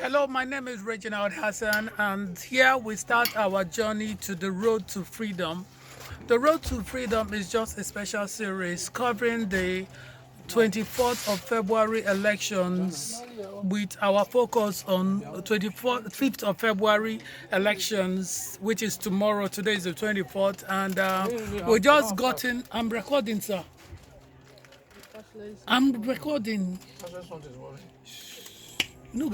Hello, my name is Reginald Hassan, and here we start our journey to the road to freedom. The road to freedom is just a special series covering the 24th of February elections with our focus on 24th, 5th of February elections, which is tomorrow. Today is the 24th, and we just gotten. I'm recording, sir. I'm recording. No,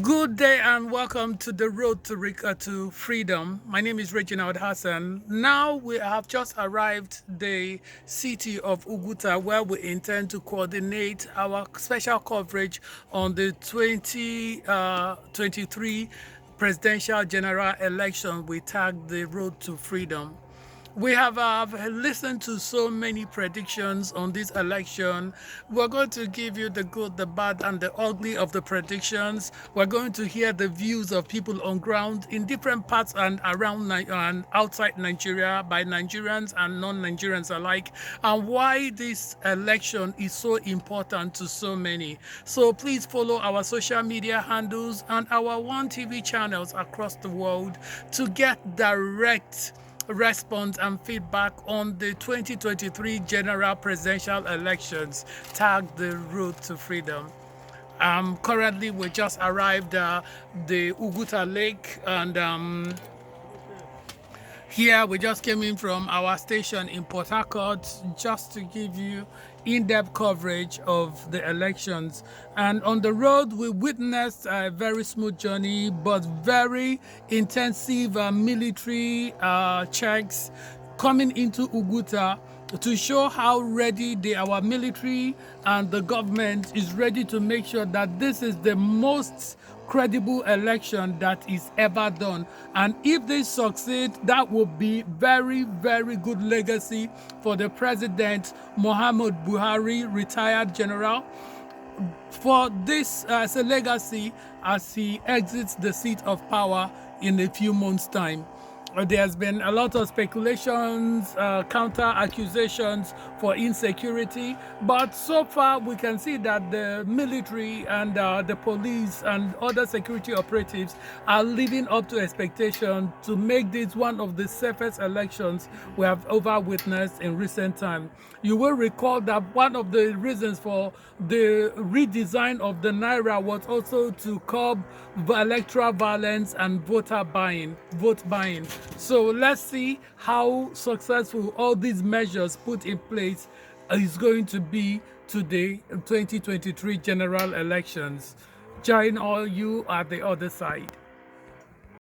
Good day and welcome to the road to freedom. My name is Reginald Hassan. Now we have just arrived the city of Uguta, where we intend to coordinate our special coverage on the 2023 presidential general election. We tagged the road to freedom. We have listened to so many predictions on this election. We're going to give you the good, the bad, and the ugly of the predictions. We're going to hear the views of people on ground in different parts and around and outside Nigeria by Nigerians and non-Nigerians alike, and why this election is so important to so many. So please follow our social media handles and our One TV channels across the world to get direct response and feedback on the 2023 general presidential elections tagged the road to freedom. Currently we just arrived the Uguta Lake, and here we just came in from our station in Port Harcourt just to give you in-depth coverage of the elections. And on the road we witnessed a very smooth journey but very intensive military checks coming into Uguta to show how ready our military and the government is ready to make sure that this is the most credible election that is ever done. And if they succeed, that will be very, very good legacy for the President Muhammad Buhari, retired general, for this as a legacy as he exits the seat of power in a few months' time. There's been a lot of speculations, counter accusations for insecurity, but so far we can see that the military and the police and other security operatives are living up to expectation to make this one of the safest elections we have ever witnessed in recent time. You will recall that one of the reasons for the redesign of the Naira was also to curb electoral violence and vote buying. So let's see how successful all these measures put in place is going to be to the 2023 general elections. Join all you at the other side.